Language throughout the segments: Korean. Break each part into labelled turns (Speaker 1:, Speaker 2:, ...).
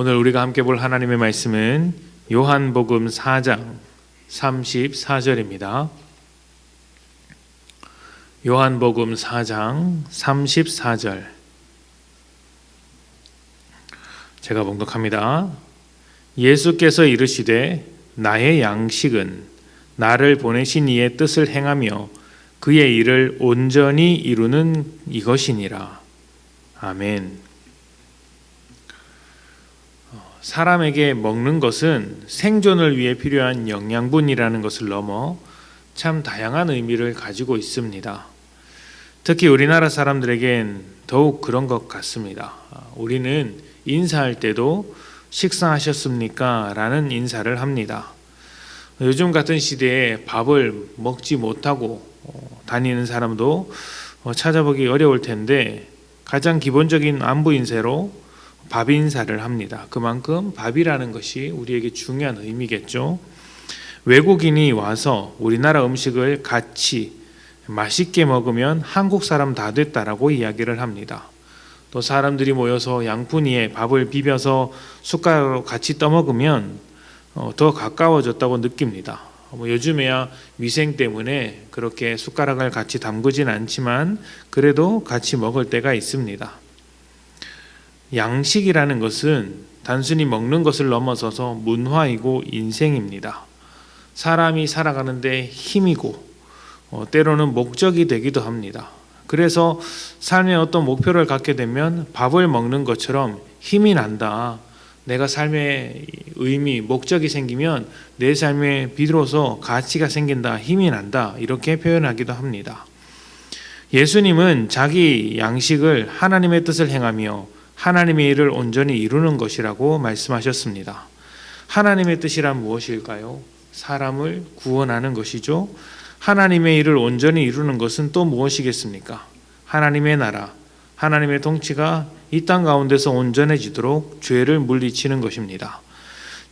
Speaker 1: 오늘 우리가 함께 볼 하나님의 말씀은 요한복음 4장 34절입니다. 요한복음 4장 34절 제가 봉독합니다. 예수께서 이르시되 나의 양식은 나를 보내신 이의 뜻을 행하며 그의 일을 온전히 이루는 이것이니라. 아멘. 사람에게 먹는 것은 생존을 위해 필요한 영양분이라는 것을 넘어 참 다양한 의미를 가지고 있습니다. 특히 우리나라 사람들에겐 더욱 그런 것 같습니다. 우리는 인사할 때도 식사하셨습니까? 라는 인사를 합니다. 요즘 같은 시대에 밥을 먹지 못하고 다니는 사람도 찾아보기 어려울 텐데 가장 기본적인 안부 인사로 밥 인사를 합니다. 그만큼 밥이라는 것이 우리에게 중요한 의미겠죠. 외국인이 와서 우리나라 음식을 같이 맛있게 먹으면 한국 사람 다 됐다라고 이야기를 합니다. 또 사람들이 모여서 양푼이에 밥을 비벼서 숟가락으로 같이 떠먹으면 더 가까워졌다고 느낍니다. 요즘에야 위생 때문에 그렇게 숟가락을 같이 담그진 않지만 그래도 같이 먹을 때가 있습니다. 양식이라는 것은 단순히 먹는 것을 넘어서서 문화이고 인생입니다. 사람이 살아가는데 힘이고 때로는 목적이 되기도 합니다. 그래서 삶에 어떤 목표를 갖게 되면 밥을 먹는 것처럼 힘이 난다. 내가 삶의 의미, 목적이 생기면 내 삶에 비로소 가치가 생긴다, 힘이 난다 이렇게 표현하기도 합니다. 예수님은 자기 양식을 하나님의 뜻을 행하며 하나님의 일을 온전히 이루는 것이라고 말씀하셨습니다. 하나님의 뜻이란 무엇일까요? 사람을 구원하는 것이죠. 하나님의 일을 온전히 이루는 것은 또 무엇이겠습니까? 하나님의 나라, 하나님의 통치가 이 땅 가운데서 온전해지도록 죄를 물리치는 것입니다.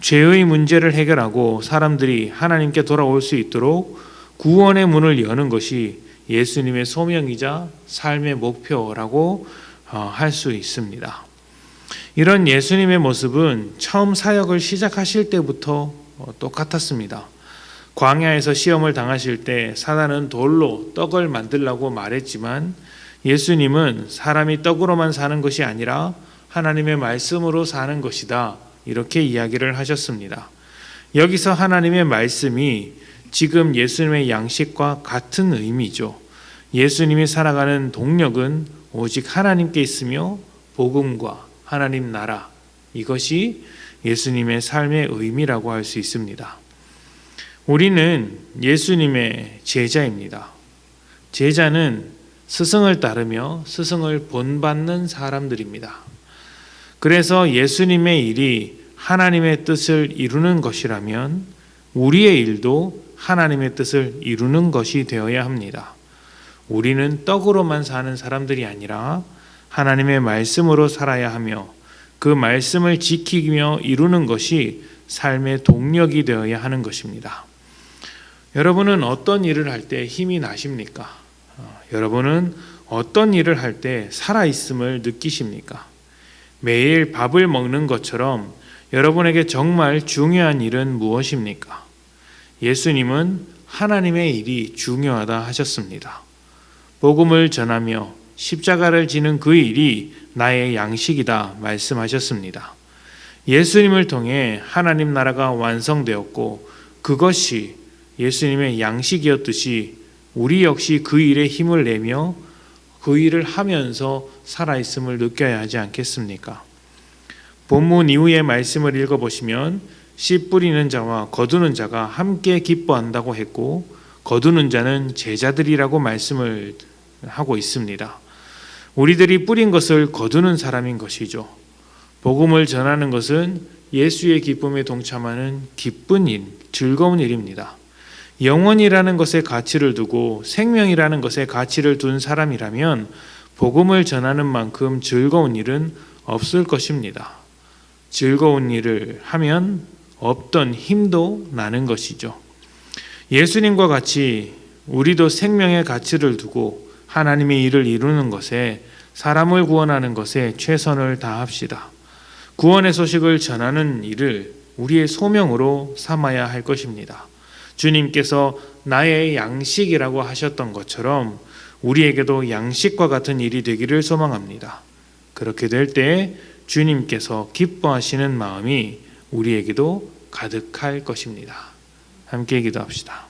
Speaker 1: 죄의 문제를 해결하고 사람들이 하나님께 돌아올 수 있도록 구원의 문을 여는 것이 예수님의 소명이자 삶의 목표라고 할 수 있습니다. 이런 예수님의 모습은 처음 사역을 시작하실 때부터 똑같았습니다. 광야에서 시험을 당하실 때 사단은 돌로 떡을 만들라고 말했지만 예수님은 사람이 떡으로만 사는 것이 아니라 하나님의 말씀으로 사는 것이다 이렇게 이야기를 하셨습니다. 여기서 하나님의 말씀이 지금 예수님의 양식과 같은 의미죠. 예수님이 살아가는 동력은 오직 하나님께 있으며 복음과 하나님 나라 이것이 예수님의 삶의 의미라고 할 수 있습니다. 우리는 예수님의 제자입니다. 제자는 스승을 따르며 스승을 본받는 사람들입니다. 그래서 예수님의 일이 하나님의 뜻을 이루는 것이라면 우리의 일도 하나님의 뜻을 이루는 것이 되어야 합니다. 우리는 떡으로만 사는 사람들이 아니라 하나님의 말씀으로 살아야 하며 그 말씀을 지키며 이루는 것이 삶의 동력이 되어야 하는 것입니다. 여러분은 어떤 일을 할 때 힘이 나십니까? 여러분은 어떤 일을 할 때 살아있음을 느끼십니까? 매일 밥을 먹는 것처럼 여러분에게 정말 중요한 일은 무엇입니까? 예수님은 하나님의 일이 중요하다 하셨습니다. 복음을 전하며 십자가를 지는 그 일이 나의 양식이다 말씀하셨습니다. 예수님을 통해 하나님 나라가 완성되었고 그것이 예수님의 양식이었듯이 우리 역시 그 일에 힘을 내며 그 일을 하면서 살아있음을 느껴야 하지 않겠습니까? 본문 이후의 말씀을 읽어보시면 씨 뿌리는 자와 거두는 자가 함께 기뻐한다고 했고 거두는 자는 제자들이라고 말씀을 하고 있습니다. 우리들이 뿌린 것을 거두는 사람인 것이죠. 복음을 전하는 것은 예수의 기쁨에 동참하는 기쁜 일, 즐거운 일입니다. 영혼이라는 것에 가치를 두고 생명이라는 것에 가치를 둔 사람이라면 복음을 전하는 만큼 즐거운 일은 없을 것입니다. 즐거운 일을 하면 없던 힘도 나는 것이죠. 예수님과 같이 우리도 생명의 가치를 두고 하나님의 일을 이루는 것에 사람을 구원하는 것에 최선을 다합시다. 구원의 소식을 전하는 일을 우리의 소명으로 삼아야 할 것입니다. 주님께서 나의 양식이라고 하셨던 것처럼 우리에게도 양식과 같은 일이 되기를 소망합니다. 그렇게 될 때 주님께서 기뻐하시는 마음이 우리에게도 가득할 것입니다. 함께 기도합시다.